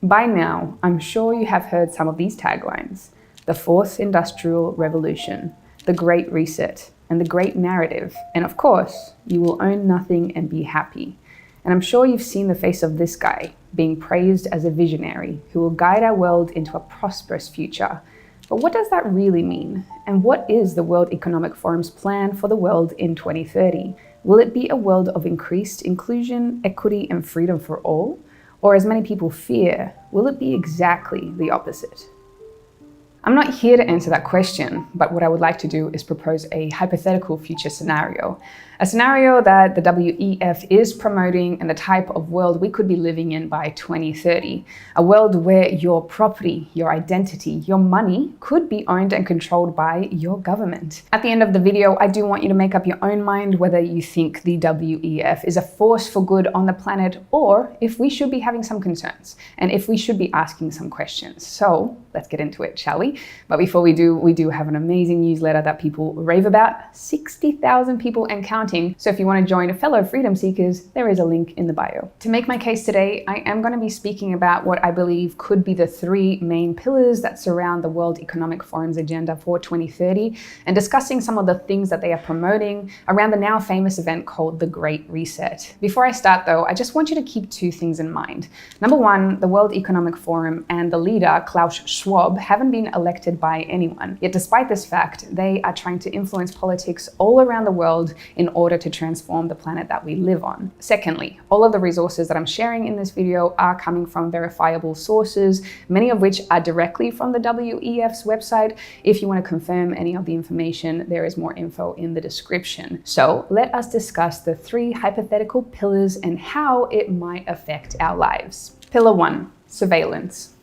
By now, I'm sure you have heard some of these taglines: the fourth industrial revolution, the Great Reset, and the Great Narrative. And of course, you will own nothing and be happy. And I'm sure you've seen the face of this guy being praised as a visionary who will guide our world into a prosperous future. But what does that really mean? And what is the World Economic Forum's plan for the world in 2030? Will it be a world of increased inclusion, equity, and freedom for all? Or, as many people fear, will it be exactly the opposite? I'm not here to answer that question, but what I would like to do is propose a hypothetical future scenario. A scenario that the WEF is promoting and the type of world we could be living in by 2030. A world where your property, your identity, your money could be owned and controlled by your government. At the end of the video, I do want you to make up your own mind whether you think the WEF is a force for good on the planet, or if we should be having some concerns and if we should be asking some questions. So let's get into it, shall we? But before we do have an amazing newsletter that people rave about, 60,000 people and counting. So if you want to join fellow freedom seekers, there is a link in the bio. To make my case today, I am going to be speaking about what I believe could be the three main pillars that surround the World Economic Forum's agenda for 2030, and discussing some of the things that they are promoting around the now famous event called the Great Reset. Before I start though, I just want you to keep two things in mind. Number one, the World Economic Forum and the leader, Klaus Schwab, haven't been elected by anyone. Yet despite this fact, they are trying to influence politics all around the world in order to transform the planet that we live on. Secondly, all of the resources that I'm sharing in this video are coming from verifiable sources, many of which are directly from the WEF's website. If you want to confirm any of the information, there is more info in the description. So let us discuss the three hypothetical pillars and how it might affect our lives. Pillar 1, surveillance.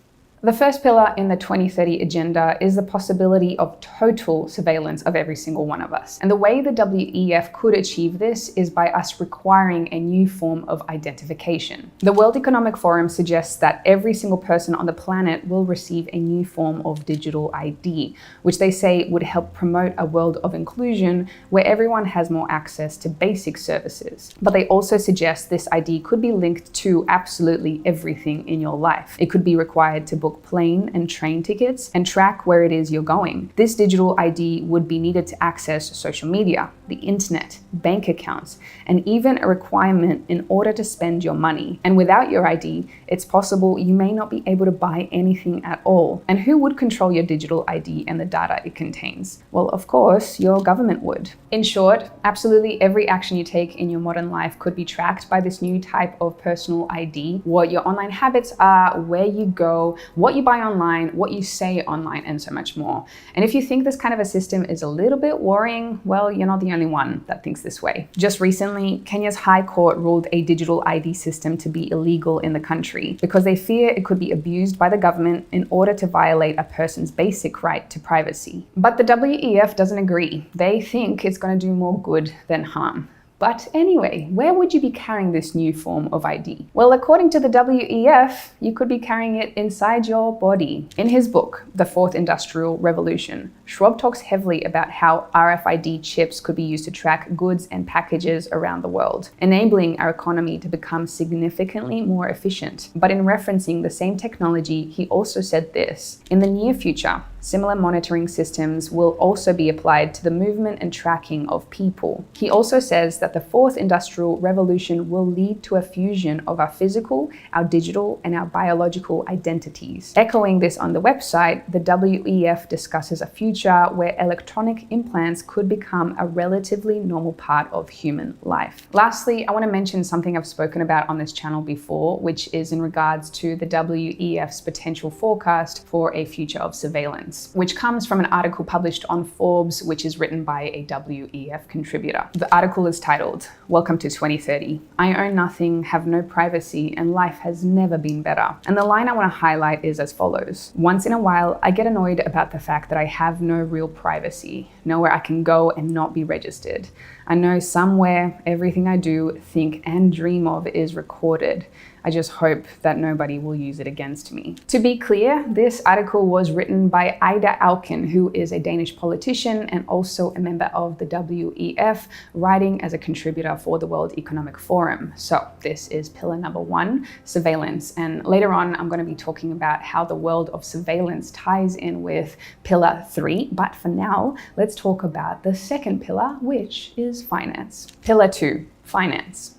The first pillar in the 2030 agenda is the possibility of total surveillance of every single one of us. And the way the WEF could achieve this is by us requiring a new form of identification. The World Economic Forum suggests that every single person on the planet will receive a new form of digital ID, which they say would help promote a world of inclusion where everyone has more access to basic services. But they also suggest this ID could be linked to absolutely everything in your life. It could be required to book plane and train tickets and track where it is you're going. This digital ID would be needed to access social media, the internet, bank accounts, and even a requirement in order to spend your money. And without your ID, it's possible you may not be able to buy anything at all. And who would control your digital ID and the data it contains? Well, of course, your government would. In short, absolutely every action you take in your modern life could be tracked by this new type of personal ID. What your online habits are, where you go, what you buy online, what you say online, and so much more. And if you think this kind of a system is a little bit worrying, well, you're not the only one that thinks this way. Just recently, Kenya's High Court ruled a digital ID system to be illegal in the country because they fear it could be abused by the government in order to violate a person's basic right to privacy. But the WEF doesn't agree. They think it's going to do more good than harm. But anyway, where would you be carrying this new form of ID? Well, according to the WEF, you could be carrying it inside your body. In his book, The Fourth Industrial Revolution, Schwab talks heavily about how RFID chips could be used to track goods and packages around the world, enabling our economy to become significantly more efficient. But in referencing the same technology, he also said this: in the near future, similar monitoring systems will also be applied to the movement and tracking of people. He also says that the fourth industrial revolution will lead to a fusion of our physical, our digital, and our biological identities. Echoing this on the website, the WEF discusses a future where electronic implants could become a relatively normal part of human life. Lastly, I want to mention something I've spoken about on this channel before, which is in regards to the WEF's potential forecast for a future of surveillance, which comes from an article published on Forbes, which is written by a WEF contributor. The article is titled, "Welcome to 2030. I own nothing, have no privacy, and life has never been better." And the line I want to highlight is as follows: "Once in a while, I get annoyed about the fact that I have no real privacy, nowhere I can go and not be registered. I know somewhere everything I do, think, and dream of is recorded. I just hope that nobody will use it against me. To be clear, this article was written by Ida Auken, who is a Danish politician and also a member of the WEF, writing as a contributor for the World Economic Forum. So this is pillar number 1, surveillance. And later on, I'm going to be talking about how the world of surveillance ties in with pillar 3. But for now, let's talk about the second pillar, which is finance. Pillar 2, finance.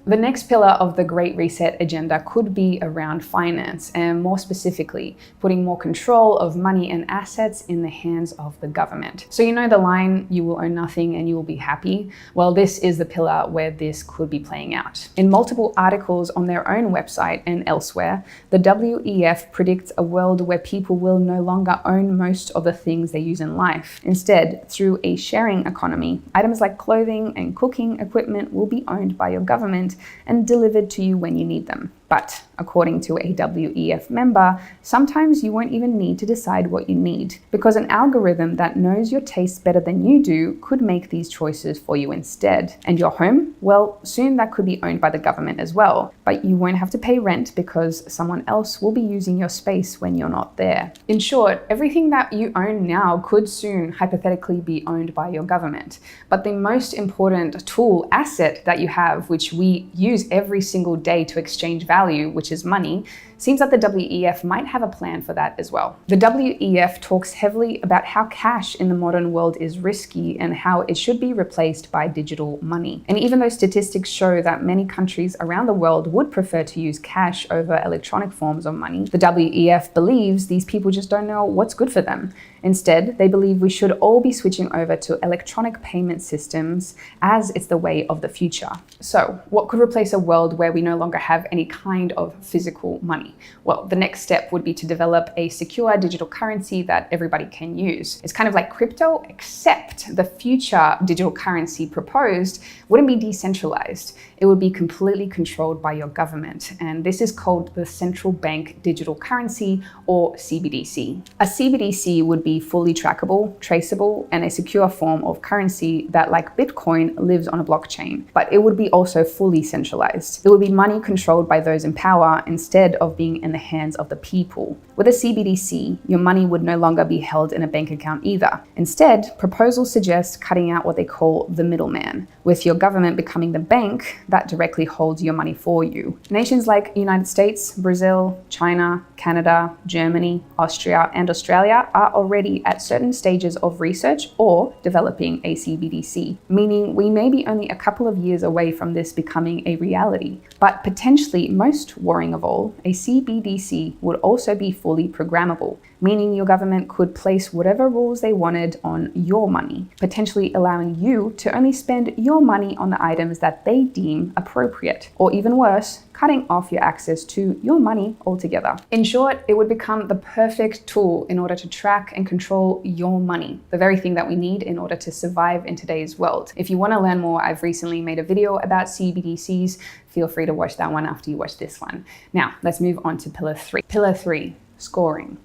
The next pillar of the Great Reset agenda could be around finance, and more specifically, putting more control of money and assets in the hands of the government. So you know the line, you will own nothing and you will be happy? Well, this is the pillar where this could be playing out. In multiple articles on their own website and elsewhere, the WEF predicts a world where people will no longer own most of the things they use in life. Instead, through a sharing economy, items like clothing and cooking equipment will be owned by your government and delivered to you when you need them. But according to a WEF member, sometimes you won't even need to decide what you need, because an algorithm that knows your tastes better than you do could make these choices for you instead. And your home? Well, soon that could be owned by the government as well, but you won't have to pay rent because someone else will be using your space when you're not there. In short, everything that you own now could soon hypothetically be owned by your government. But the most important tool, asset that you have, which we use every single day to exchange value, which is money, seems that the WEF might have a plan for that as well. The WEF talks heavily about how cash in the modern world is risky and how it should be replaced by digital money. And even though statistics show that many countries around the world would prefer to use cash over electronic forms of money, the WEF believes these people just don't know what's good for them. Instead, they believe we should all be switching over to electronic payment systems as it's the way of the future. So, what could replace a world where we no longer have any kind of physical money? Well, the next step would be to develop a secure digital currency that everybody can use. It's kind of like crypto, except the future digital currency proposed wouldn't be decentralized. It would be completely controlled by your government. And this is called the central bank digital currency, or CBDC. A CBDC would be fully trackable, traceable, and a secure form of currency that, like Bitcoin, lives on a blockchain. But it would be also fully centralized. It would be money controlled by those in power instead of being in the hands of the people. With a CBDC, your money would no longer be held in a bank account either. Instead, proposals suggest cutting out what they call the middleman, with your government becoming the bank that directly holds your money for you. Nations like United States, Brazil, China, Canada, Germany, Austria, and Australia are already at certain stages of research or developing a CBDC, meaning we may be only a couple of years away from this becoming a reality. But potentially, most worrying of all, a CBDC would also be fully programmable, meaning your government could place whatever rules they wanted on your money, potentially allowing you to only spend your money on the items that they deem appropriate, or even worse, cutting off your access to your money altogether. In short, it would become the perfect tool in order to track and control your money, the very thing that we need in order to survive in today's world. If you want to learn more, I've recently made a video about CBDCs. Feel free to watch that one after you watch this one. Now, let's move on to pillar 3. Pillar 3, scoring.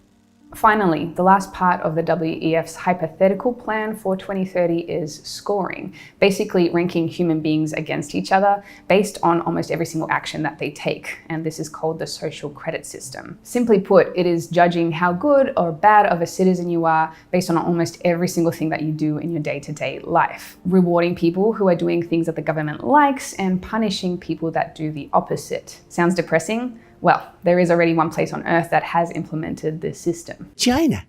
Finally, the last part of the WEF's hypothetical plan for 2030 is scoring, basically ranking human beings against each other based on almost every single action that they take. And this is called the social credit system. Simply put, it is judging how good or bad of a citizen you are based on almost every single thing that you do in your day-to-day life, rewarding people who are doing things that the government likes and punishing people that do the opposite. Sounds depressing? Well, there is already one place on Earth that has implemented this system. China.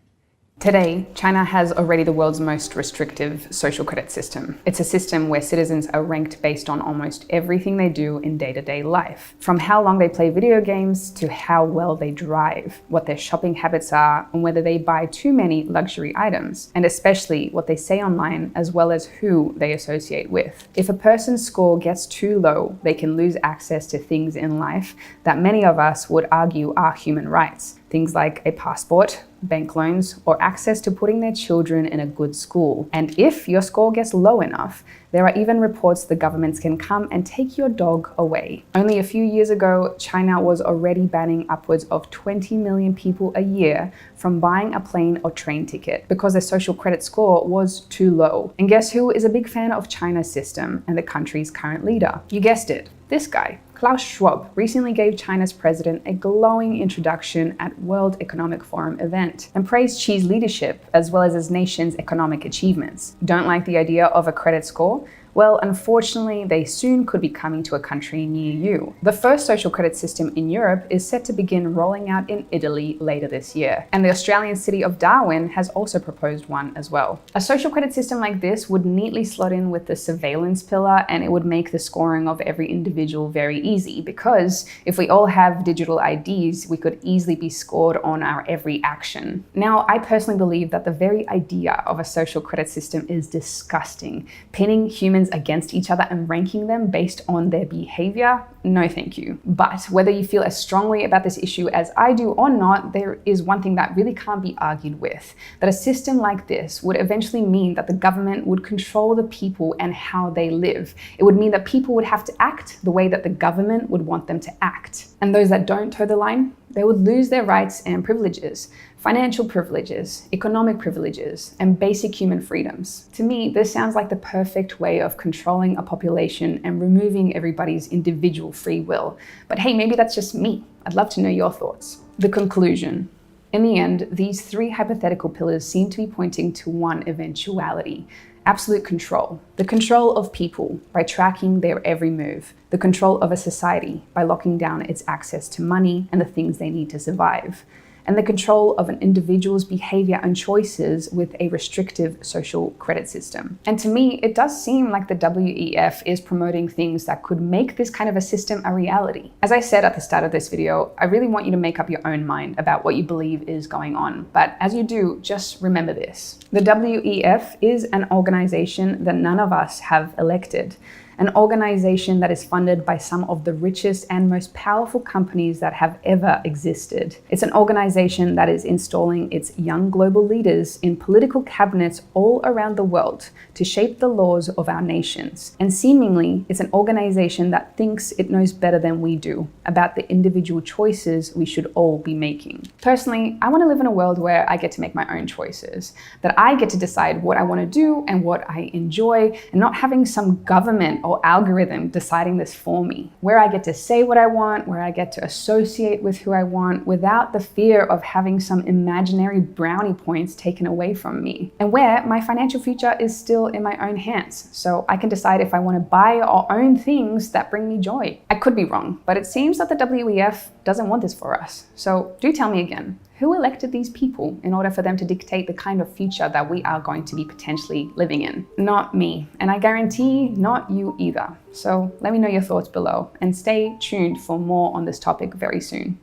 Today, China has already the world's most restrictive social credit system. It's a system where citizens are ranked based on almost everything they do in day-to-day life. From how long they play video games to how well they drive, what their shopping habits are, and whether they buy too many luxury items, and especially what they say online as well as who they associate with. If a person's score gets too low, they can lose access to things in life that many of us would argue are human rights. Things like a passport, bank loans, or access to putting their children in a good school. And if your score gets low enough, there are even reports the governments can come and take your dog away. Only a few years ago, China was already banning upwards of 20 million people a year from buying a plane or train ticket because their social credit score was too low. And guess who is a big fan of China's system and the country's current leader? You guessed it, this guy. Klaus Schwab recently gave China's president a glowing introduction at WorldEconomicForum event and praised Xi's leadership as well as his nation's economic achievements. Don't like the idea of a credit score? Well, unfortunately, they soon could be coming to a country near you. The first social credit system in Europe is set to begin rolling out in Italy later this year. And the Australian city of Darwin has also proposed one as well. A social credit system like this would neatly slot in with the surveillance pillar, and it would make the scoring of every individual very easy, because if we all have digital IDs, we could easily be scored on our every action. Now, I personally believe that the very idea of a social credit system is disgusting. Pinning humans against each other and ranking them based on their behavior? No, thank you. But whether you feel as strongly about this issue as I do or not, there is one thing that really can't be argued with, that a system like this would eventually mean that the government would control the people and how they live. It would mean that people would have to act the way that the government would want them to act. And those that don't toe the line, they would lose their rights and privileges, financial privileges, economic privileges, and basic human freedoms. To me, this sounds like the perfect way of controlling a population and removing everybody's individual free will. But hey, maybe that's just me. I'd love to know your thoughts. The conclusion. In the end, these three hypothetical pillars seem to be pointing to one eventuality: absolute control. The control of people by tracking their every move. The control of a society by locking down its access to money and the things they need to survive. And the control of an individual's behavior and choices with a restrictive social credit system. And to me, it does seem like the WEF is promoting things that could make this kind of a system a reality. As I said at the start of this video, I really want you to make up your own mind about what you believe is going on. But as you do, just remember this. The WEF is an organization that none of us have elected. An organization that is funded by some of the richest and most powerful companies that have ever existed. It's an organization that is installing its young global leaders in political cabinets all around the world to shape the laws of our nations. And seemingly, it's an organization that thinks it knows better than we do about the individual choices we should all be making. Personally, I want to live in a world where I get to make my own choices, that I get to decide what I want to do and what I enjoy, and not having some government or algorithm deciding this for me, where I get to say what I want, where I get to associate with who I want without the fear of having some imaginary brownie points taken away from me, and where my financial future is still in my own hands, so I can decide if I want to buy or own things that bring me joy. I could be wrong, but it seems that the WEF doesn't want this for us. So do tell me again, who elected these people in order for them to dictate the kind of future that we are going to be potentially living in? Not me, and I guarantee not you either. So let me know your thoughts below, and stay tuned for more on this topic very soon.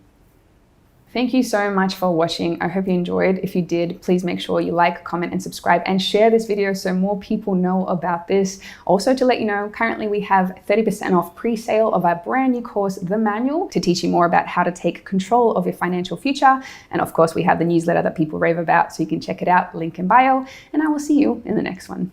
Thank you so much for watching. I hope you enjoyed. If you did, please make sure you like, comment, and subscribe, and share this video so more people know about this. Also, to let you know, currently we have 30% off pre-sale of our brand new course, The Manual, to teach you more about how to take control of your financial future. And of course, we have the newsletter that people rave about, so you can check it out, link in bio, and I will see you in the next one.